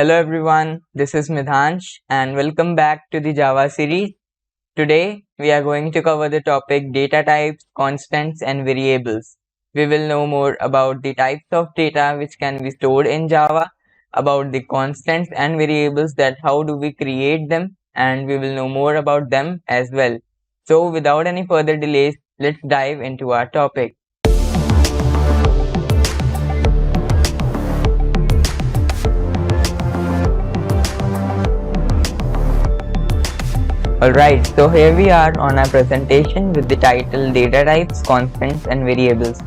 Hello everyone, this is Meedhansh and welcome back to the Java series. Today we are going to cover the topic data types, constants and variables. We will know more about the types of data which can be stored in Java, about the constants and variables, that how do we create them, and we will know more about them as well. So without any further delays, let's dive into our topic. Alright, so here we are on our presentation with the title Data Types, Constants and Variables.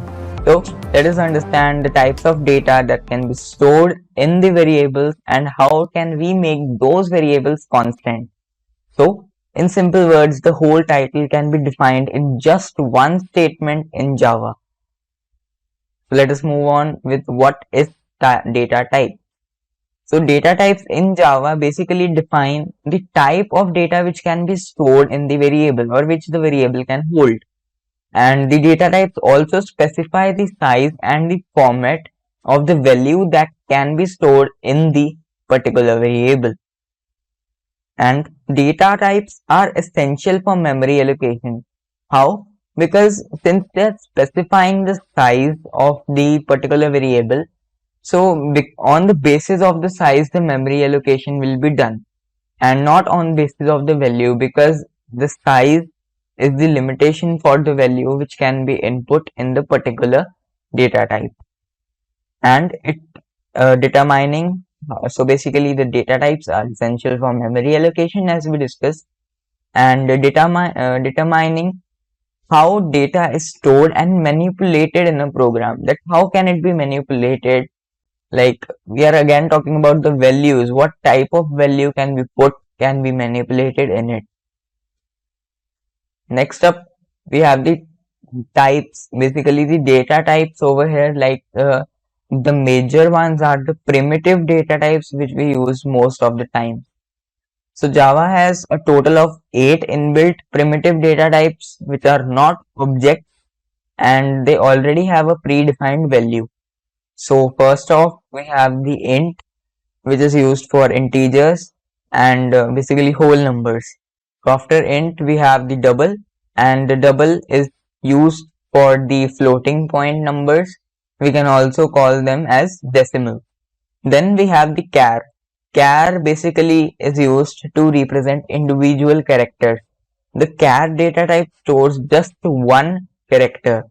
So let us understand the types of data that can be stored in the variables and how can we make those variables constant. So in simple words, the whole title can be defined in just one statement in Java. So let us move on with what is data type. So data types in Java basically define the type of data which can be stored in the variable or which the variable can hold. And the data types also specify the size and the format of the value that can be stored in the particular variable. And data types are essential for memory allocation. How? Because since they are specifying the size of the particular variable, so on the basis of the size, the memory allocation will be done and not on basis of the value, because the size is the limitation for the value which can be input in the particular data type. And it determining, so basically the data types are essential for memory allocation as we discussed, and determining how data is stored and manipulated in a program, that how can it be manipulated. Like we are again talking about the values, what type of value can be put, can be manipulated in it. Next up, we have the types, basically the data types over here. Like the major ones are the primitive data types which we use most of the time. So Java has a total of 8 inbuilt primitive data types which are not objects and they already have a predefined value. So first off, we have the int, which is used for integers and basically whole numbers. So after int, we have the double, and the double is used for the floating point numbers. We can also call them as decimal. Then we have the char. Char basically is used to represent individual characters. The char data type stores just one character.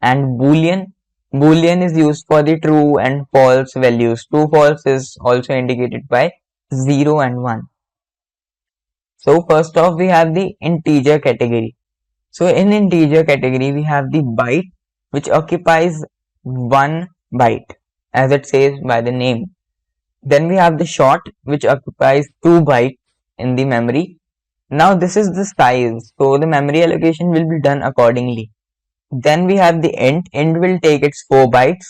And Boolean is used for the true and false values. True false is also indicated by 0 and 1. So first off, we have the integer category. So in integer category, we have the byte, which occupies 1 byte, as it says by the name. Then we have the short, which occupies 2 bytes in the memory. Now this is the size, so the memory allocation will be done accordingly. Then we have the int will take its 4 bytes.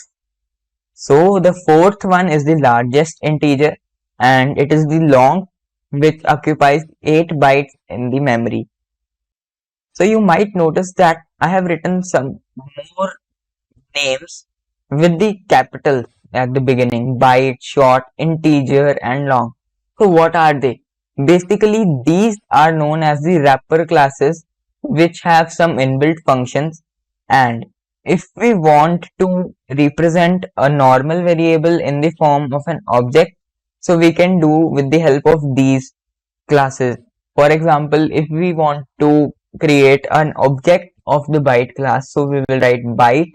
So the fourth one is the largest integer and it is the long, which occupies 8 bytes in the memory. So you might notice that I have written some more names with the capitals at the beginning: byte, short, integer and long. So what are they? Basically these are known as the wrapper classes which have some inbuilt functions. And if we want to represent a normal variable in the form of an object, so we can do with the help of these classes. For example, if we want to create an object of the byte class, so we will write byte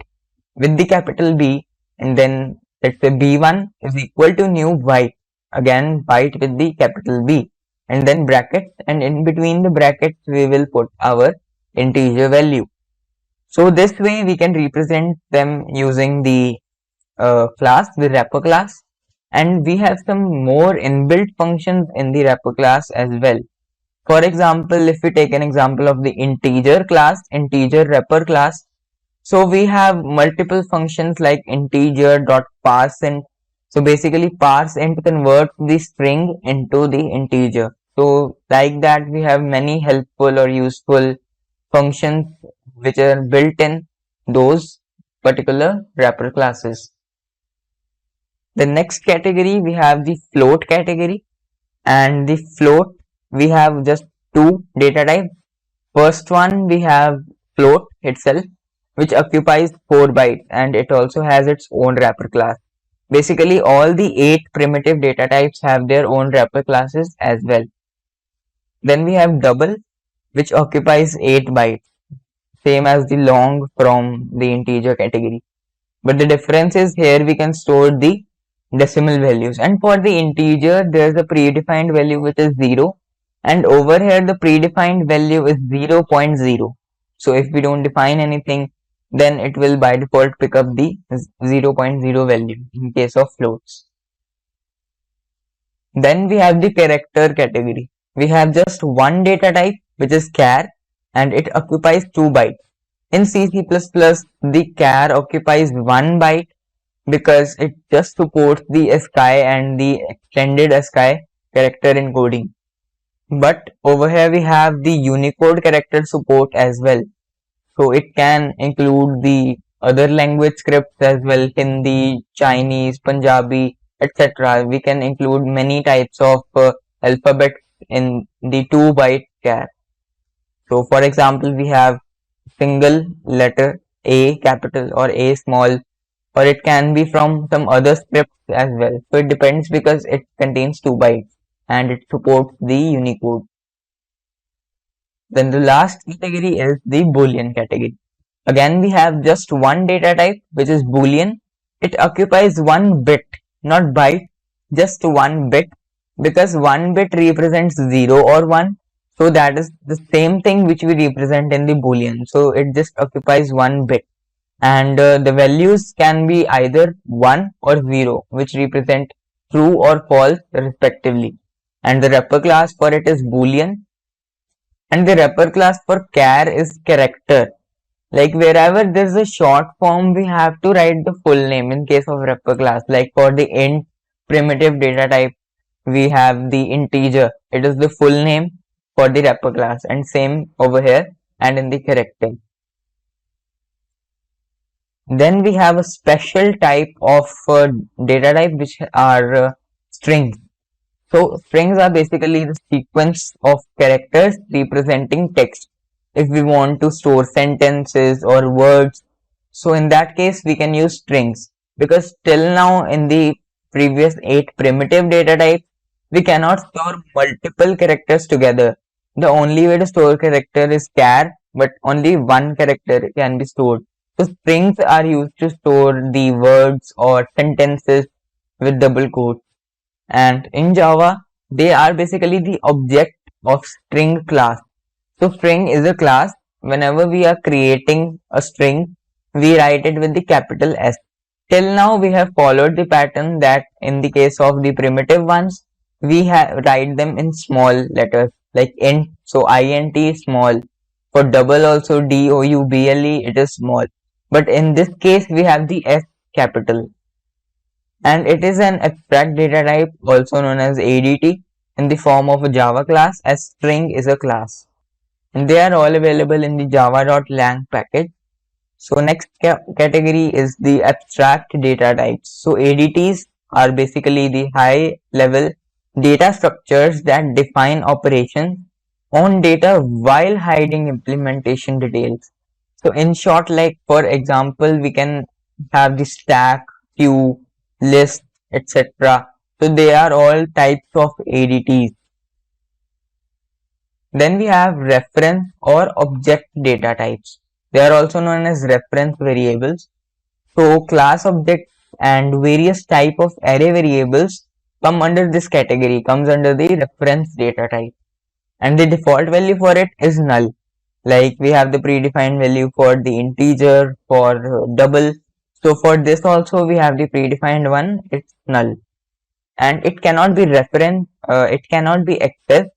with the capital B, and then let's say B1 is equal to new byte, again byte with the capital B, and then brackets, and in between the brackets we will put our integer value. So this way we can represent them using the class, the wrapper class, and we have some more inbuilt functions in the wrapper class as well. For example, if we take an example of the integer class, integer wrapper class, so we have multiple functions like integer.parseInt. So basically parseInt converts the string into the integer. So like that we have many helpful or useful functions which are built in those particular wrapper classes. The next category we have the float category, and the float we have just two data types. First one we have float itself, which occupies 4 bytes, and it also has its own wrapper class. Basically, all the 8 primitive data types have their own wrapper classes as well. Then we have double, which occupies 8 bytes, same as the long from the integer category. But the difference is here we can store the decimal values, and for the integer there's a predefined value which is 0, and over here the predefined value is 0.0. So if we don't define anything, then it will by default pick up the 0.0 value in case of floats. Then we have the character category. We have just one data type, which is char, and it occupies 2 bytes. In C++, the char occupies 1 byte because it just supports the ASCII and the extended ASCII character encoding. But over here we have the Unicode character support as well. So it can include the other language scripts as well, Hindi, Chinese, Punjabi, etc. We can include many types of alphabets in the 2 byte char. So for example, we have single letter A capital or A small, or it can be from some other scripts as well. So it depends because it contains 2 bytes and it supports the Unicode. Then the last category is the Boolean category. Again, we have just one data type, which is Boolean. It occupies 1 bit, not byte, just 1 bit, because 1 bit represents 0 or 1. So that is the same thing which we represent in the Boolean. So it just occupies 1 bit. And the values can be either 1 or 0, which represent true or false respectively. And the wrapper class for it is Boolean. And the wrapper class for char is character. Like wherever there's a short form, we have to write the full name in case of wrapper class. Like for the int primitive data type, we have the integer. It is the full name for the wrapper class, and same over here and in the character. Then we have a special type of data type which are strings. So strings are basically the sequence of characters representing text. If we want to store sentences or words, so in that case we can use strings, because till now in the previous 8 primitive data types we cannot store multiple characters together. The only way to store character is char, but only one character can be stored. So strings are used to store the words or sentences with double quotes. And in Java, they are basically the object of string class. So string is a class. Whenever we are creating a string, we write it with the capital S. Till now, we have followed the pattern that in the case of the primitive ones, we write them in small letters like int. So int is small. For double also double, it is small. But in this case, we have the S capital. And it is an abstract data type also known as ADT in the form of a Java class, as string is a class. And they are all available in the java.lang package. So next category is the abstract data types. So ADTs are basically the high level data structures that define operations on data while hiding implementation details. So in short, like for example, we can have the stack, queue, list, etc. So they are all types of ADTs. Then we have reference or object data types. They are also known as reference variables. So class objects and various type of array variables come under this category, comes under the reference data type. And the default value for it is null. Like we have the predefined value for the integer, for double. So for this also we have the predefined one, it's null. And it cannot be referenced, it cannot be accessed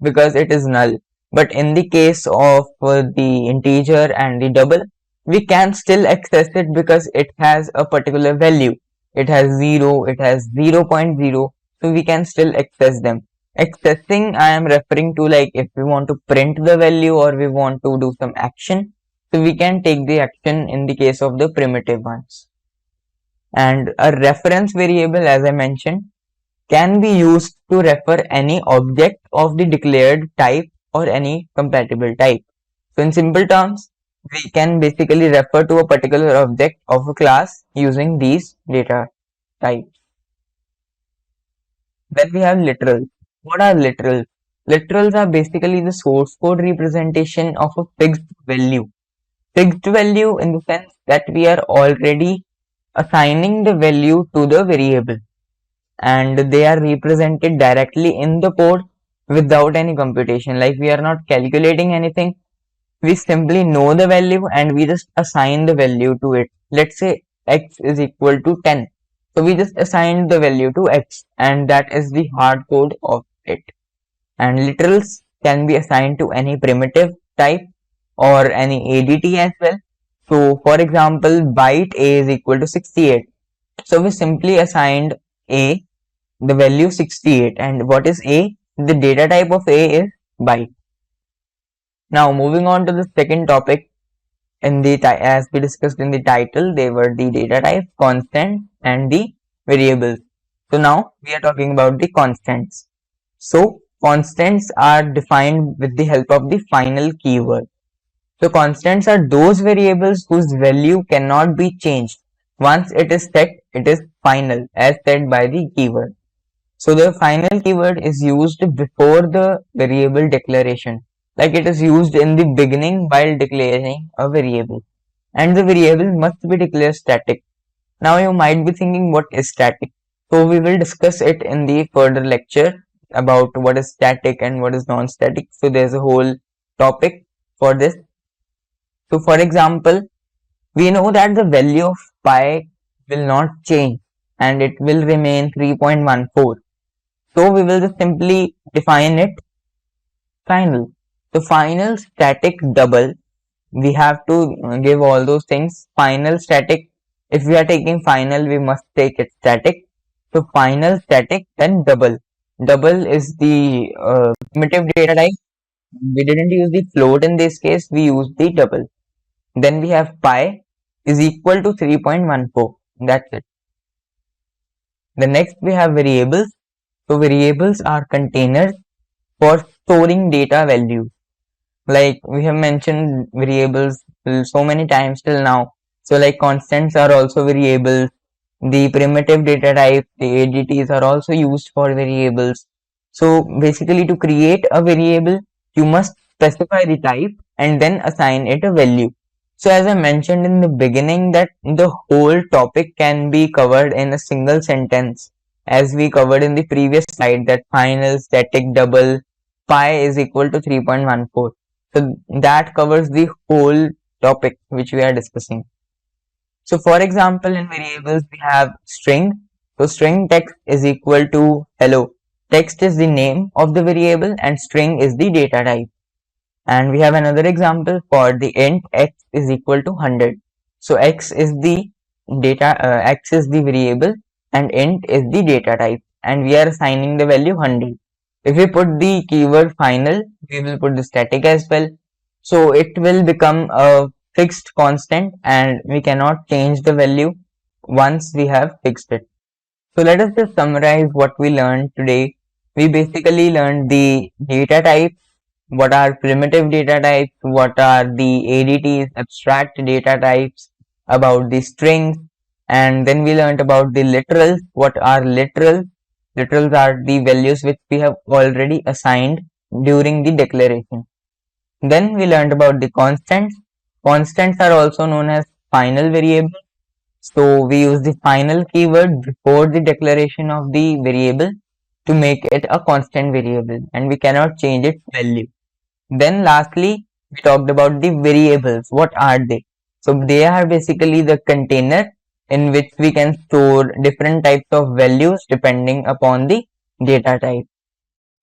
because it is null. But in the case of the integer and the double, we can still access it because it has a particular value. It has 0, it has 0.0, so we can still access them. Accessing, I am referring to like if we want to print the value or we want to do some action, so we can take the action in the case of the primitive ones. And a reference variable, as I mentioned, can be used to refer any object of the declared type or any compatible type. So in simple terms, we can basically refer to a particular object of a class using these data types. Then we have literals. What are literals? Literals are basically the source code representation of a fixed value. Fixed value in the sense that we are already assigning the value to the variable, and they are represented directly in the code without any computation. Like, we are not calculating anything, we simply know the value and we just assign the value to it. Let's say x is equal to 10, so we just assign the value to x, and that is the hard code of it. And literals can be assigned to any primitive type or any ADT as well. So for example, byte a is equal to 68, so we simply assigned a the value 68, and what is a? The data type of a is byte. Now moving on to the second topic, in the as we discussed in the title, they were the data type, constant, and the variables. So now we are talking about the constants. So constants are defined with the help of the final keyword. So constants are those variables whose value cannot be changed. Once it is set, it is final, as said by the keyword. So the final keyword is used before the variable declaration. Like, it is used in the beginning while declaring a variable. And the variable must be declared static. Now you might be thinking, what is static? So we will discuss it in the further lecture about what is static and what is non-static. So there's a whole topic for this. So for example, we know that the value of pi will not change and it will remain 3.14. So we will just simply define it final. So final static double, we have to give all those things. Final static, if we are taking final, we must take it static. So final static, then double. Double is the primitive data type. We didn't use the float in this case, we used the double. Then we have pi is equal to 3.14. That's it. The next we have variables. So variables are containers for storing data values. Like, we have mentioned variables so many times till now. So like, constants are also variables. The primitive data type, the ADTs, are also used for variables. So basically, to create a variable, you must specify the type and then assign it a value. So as I mentioned in the beginning, that the whole topic can be covered in a single sentence, as we covered in the previous slide, that final static double pi is equal to 3.14. So that covers the whole topic which we are discussing. So for example, in variables we have string. So string text is equal to hello. Text is the name of the variable and string is the data type. And we have another example for the int x is equal to 100. So x is the x is the variable and int is the data type, and we are assigning the value 100. If we put the keyword final, we will put the static as well. So it will become a fixed constant and we cannot change the value once we have fixed it. So let us just summarize what we learned today. We basically learned the data types, what are primitive data types, what are the ADTs, abstract data types, about the strings, and then we learned about the literals. What are literals? Literals are the values which we have already assigned during the declaration. Then we learned about the constants. Constants are also known as final variables. So we use the final keyword before the declaration of the variable to make it a constant variable, and we cannot change its value. Then lastly, we talked about the variables. What are they? So they are basically the container in which we can store different types of values depending upon the data type.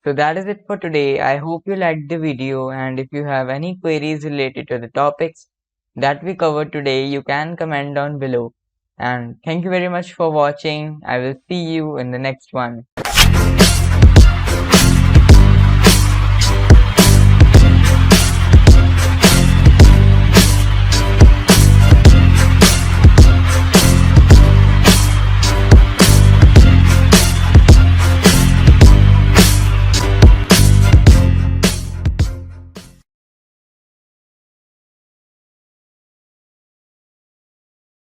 So that is it for today. I hope you liked the video, and if you have any queries related to the topics that we covered today, you can comment down below. And thank you very much for watching. I will see you in the next one.